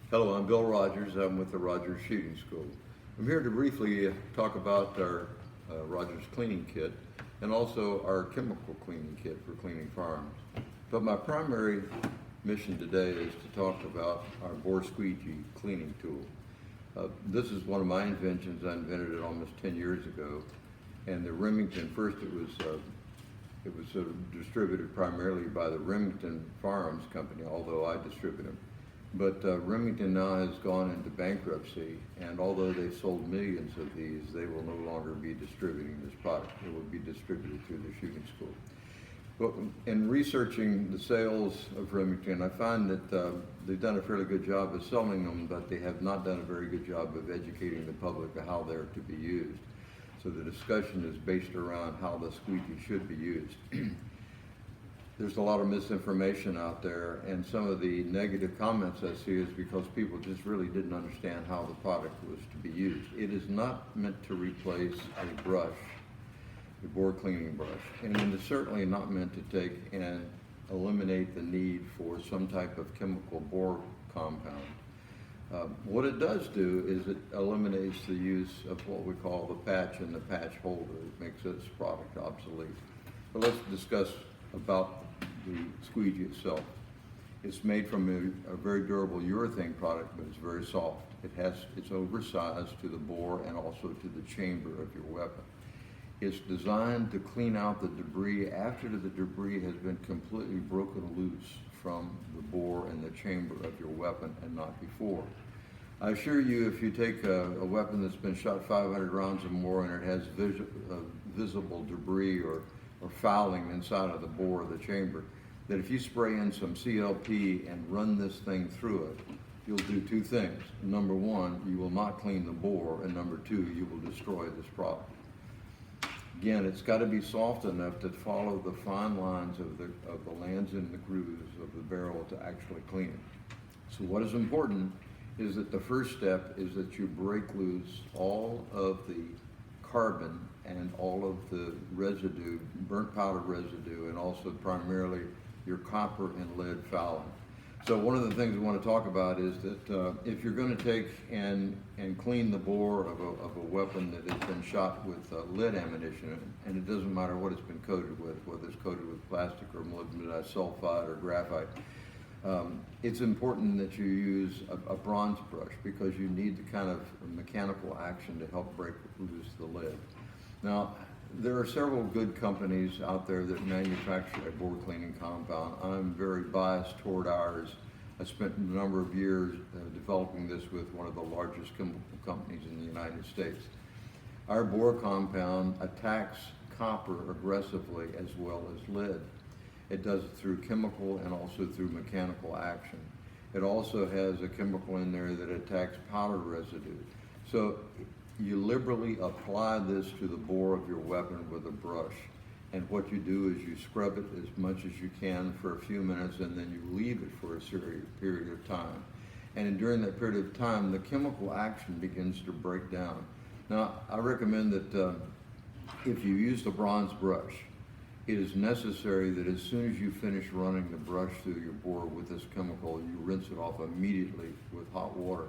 Hello, I'm Bill Rogers. I'm with the Rogers Shooting School. I'm here to briefly talk about our Rogers cleaning kit and also our chemical cleaning kit for cleaning firearms. But my primary mission today is to talk about our Bore Squeeg-e cleaning tool. This is one of my inventions. I invented it almost 10 years ago. And the Remington, first it was distributed primarily by the Remington Firearms Company, although I distribute them. But Remington now has gone into bankruptcy, and although they've sold millions of these, they will no longer be distributing this product. It will be distributed through the shooting school. But in researching the sales of Remington, I find that they've done a fairly good job of selling them, but they have not done a very good job of educating the public of how they're to be used. So the discussion is based around how the squeegee should be used. There's a lot of misinformation out there, and some of the negative comments I see is because people just really didn't understand how the product was to be used. It is not meant to replace a brush, a bore cleaning brush, and it is certainly not meant to take and eliminate the need for some type of chemical bore compound. What it does do is it eliminates the use of what we call the patch and the patch holder. It makes this product obsolete. But let's discuss about the squeegee itself. It's made from a very durable urethane product, but it's very soft. It's oversized to the bore and also to the chamber of your weapon. It's designed to clean out the debris after the debris has been completely broken loose from the bore and the chamber of your weapon, and not before. I assure you, if you take a weapon that's been shot 500 rounds or more and it has visible debris or fouling inside of the bore of the chamber, that if you spray in some CLP and run this thing through it, you'll do two things. Number one, you will not clean the bore, and number two, you will destroy this product. Again, it's got to be soft enough to follow the fine lines of the lands and the grooves of the barrel to actually clean it. So what is important is that the first step is that you break loose all of the carbon and all of the residue, burnt powder residue, and also primarily your copper and lead fouling. So one of the things we want to talk about is that if you're going to take and clean the bore of a weapon that has been shot with lead ammunition, and it doesn't matter what it's been coated with, whether it's coated with plastic or molybdenite sulfide or graphite, it's important that you use a bronze brush because you need the kind of mechanical action to help break loose the lead. Now, there are several good companies out there that manufacture a bore cleaning compound. I'm very biased toward ours. I spent a number of years developing this with one of the largest chemical companies in the United States. Our bore compound attacks copper aggressively as well as lead. It does it through chemical and also through mechanical action. It also has a chemical in there that attacks powder residue. So you liberally apply this to the bore of your weapon with a brush. And what you do is you scrub it as much as you can for a few minutes, and then you leave it for a period of time. And during that period of time, the chemical action begins to break down. Now, I recommend that if you use the bronze brush, it is necessary that as soon as you finish running the brush through your bore with this chemical, you rinse it off immediately with hot water.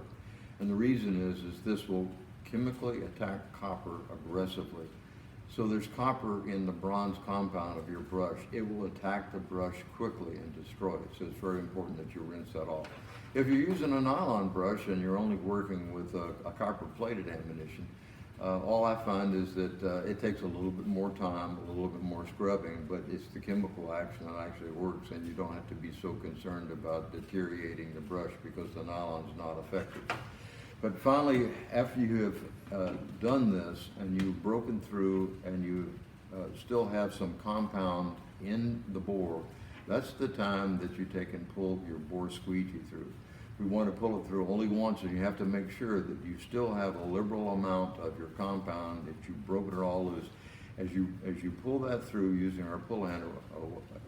And the reason is this will chemically attack copper aggressively. So there's copper in the bronze compound of your brush. It will attack the brush quickly and destroy it. So it's very important that you rinse that off. If you're using a nylon brush and you're only working with a copper-plated ammunition, all I find is that it takes a little bit more time, a little bit more scrubbing, but it's the chemical action that actually works, and you don't have to be so concerned about deteriorating the brush because the nylon's not effective. But finally, after you have done this and you've broken through and you still have some compound in the bore, that's the time that you take and pull your bore squeegee through. We want to pull it through only once, and you have to make sure that you still have a liberal amount of your compound, that you've broken it all loose. As you pull that through using our pull hand or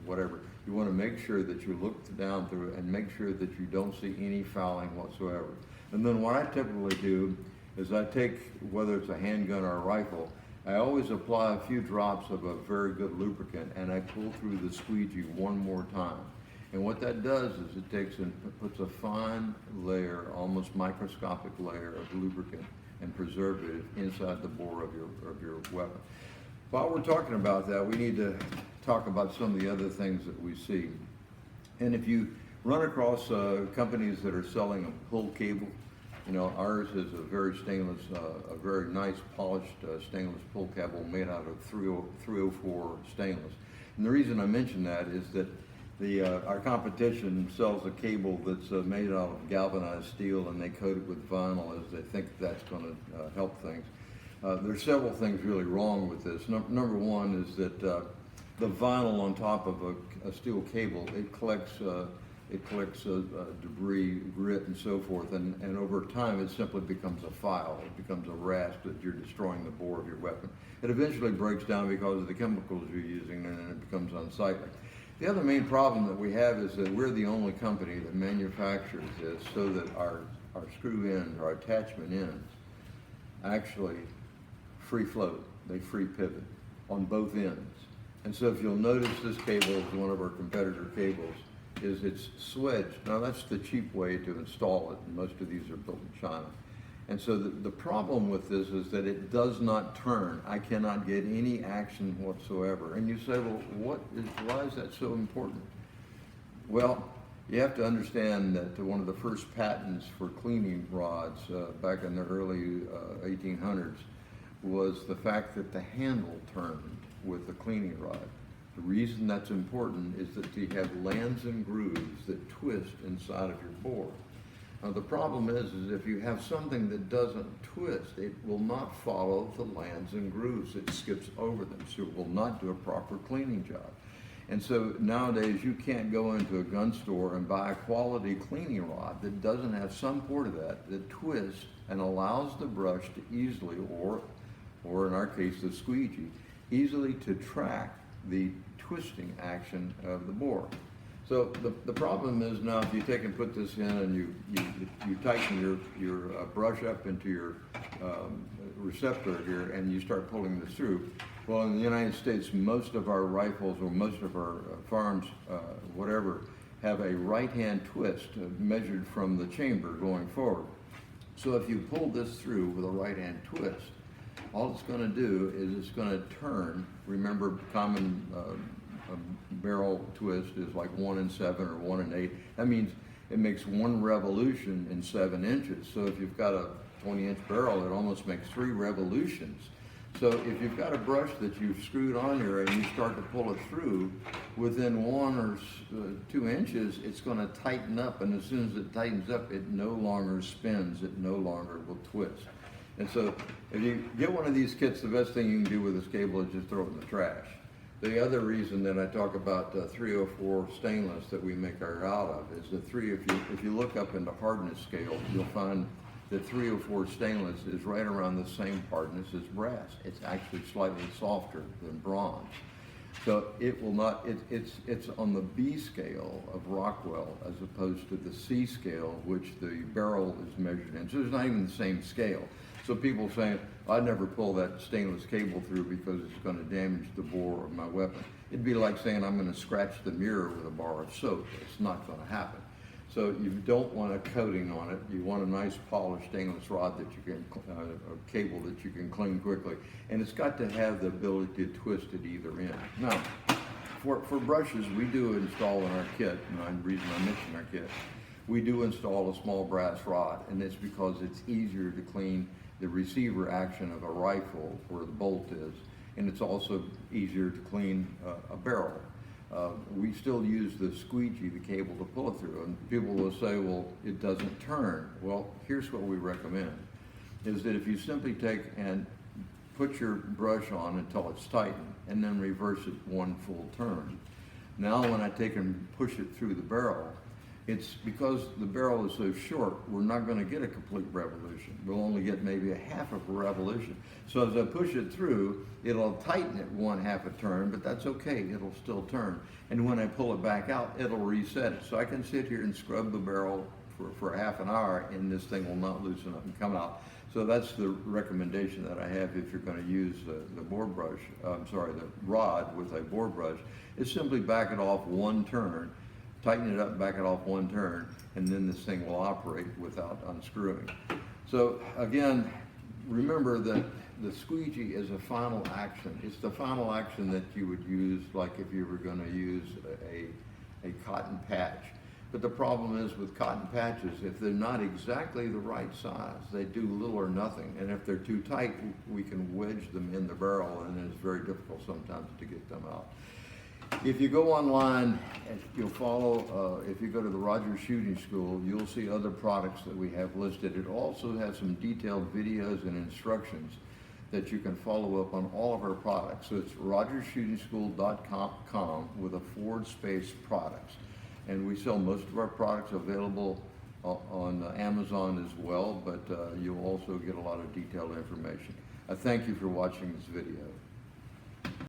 whatever, you want to make sure that you look down through it and make sure that you don't see any fouling whatsoever. And then what I typically do is I take, whether it's a handgun or a rifle, I always apply a few drops of a very good lubricant, and I pull through the squeegee one more time. And what that does is it takes and puts a fine layer, almost microscopic layer of lubricant and preservative inside the bore of your weapon. While we're talking about that, we need to talk about some of the other things that we see. And if you run across companies that are selling a pull cable, you know, ours is a very stainless, a very nice polished stainless pull cable made out of 304 stainless. And the reason I mention that is that our competition sells a cable that's made out of galvanized steel, and they coat it with vinyl as they think that's going to help things. There's several things really wrong with this. Number one is that the vinyl on top of a steel cable, it collects debris, grit, and so forth, and over time it simply becomes a file. It becomes a rasp that you're destroying the bore of your weapon. It eventually breaks down because of the chemicals you're using, and it becomes unsightly. The other main problem that we have is that we're the only company that manufactures this so that our screw ends, our attachment ends, actually free float. They free pivot on both ends. And so if you'll notice, this cable is one of our competitor cables, is it's swedged. Now that's the cheap way to install it, and most of these are built in China. And so the problem with this is that it does not turn. I cannot get any action whatsoever. And you say, well, why is that so important? Well, you have to understand that one of the first patents for cleaning rods back in the early 1800s was the fact that the handle turned with the cleaning rod. The reason that's important is that you have lands and grooves that twist inside of your bore. Now the problem is if you have something that doesn't twist, it will not follow the lands and grooves. It skips over them, so it will not do a proper cleaning job. And so nowadays you can't go into a gun store and buy a quality cleaning rod that doesn't have some part of that twists and allows the brush to easily, or in our case the squeegee, easily to track the twisting action of the bore. So the problem is now if you take and put this in and you tighten your brush up into your receptor here and you start pulling this through. Well, in the United States, most of our rifles or most of our firearms, whatever, have a right-hand twist measured from the chamber going forward. So if you pull this through with a right-hand twist, all it's going to do is it's going to turn. Remember, common barrel twist is like 1 in 7 or 1 in 8. That means it makes 1 revolution in 7 inches. So if you've got a 20-inch barrel, it almost makes 3 revolutions. So if you've got a brush that you've screwed on here and you start to pull it through, within 1 or 2 inches, it's going to tighten up. And as soon as it tightens up, it no longer spins. It no longer will twist. And so if you get one of these kits, the best thing you can do with this cable is just throw it in the trash. The other reason that I talk about 304 stainless that we make our out of is that if you look up into hardness scale, you'll find that 304 stainless is right around the same hardness as brass. It's actually slightly softer than bronze. So it will not, it's on the B scale of Rockwell as opposed to the C scale, which the barrel is measured in. So it's not even the same scale. So people saying, I'd never pull that stainless cable through because it's going to damage the bore of my weapon. It'd be like saying I'm going to scratch the mirror with a bar of soap. It's not going to happen. So you don't want a coating on it. You want a nice polished stainless rod that you can, a cable that you can clean quickly. And it's got to have the ability to twist at either end. Now, for brushes, we do install in our kit, and the reason I mention our kit, we do install a small brass rod, and it's because it's easier to clean the receiver action of a rifle where the bolt is, and it's also easier to clean a barrel. We still use the squeegee, the cable, to pull it through, and people will say, well, it doesn't turn. Well, here's what we recommend, is that if you simply take and put your brush on until it's tightened, and then reverse it 1 full turn. Now when I take and push it through the barrel, it's because the barrel is so short, we're not going to get a complete revolution. We'll only get maybe a half of a revolution. So as I push it through, it'll tighten it 1/2 a turn, but that's okay, it'll still turn. And when I pull it back out, it'll reset it. So I can sit here and scrub the barrel for half an hour, and this thing will not loosen up and come out. So that's the recommendation that I have if you're going to use the bore brush, the rod with a bore brush, is simply back it off 1 turn. tighten it up, back it off one turn, and then this thing will operate without unscrewing. So again, remember that the squeegee is a final action. It's the final action that you would use like if you were going to use a cotton patch. But the problem is with cotton patches, if they're not exactly the right size, they do little or nothing. And if they're too tight, we can wedge them in the barrel, and it's very difficult sometimes to get them out. If you go online, and you'll follow, if you go to the Rogers Shooting School, you'll see other products that we have listed. It also has some detailed videos and instructions that you can follow up on all of our products. So it's rogersshootingschool.com with a / products. And we sell most of our products available on Amazon as well, but you'll also get a lot of detailed information. I thank you for watching this video.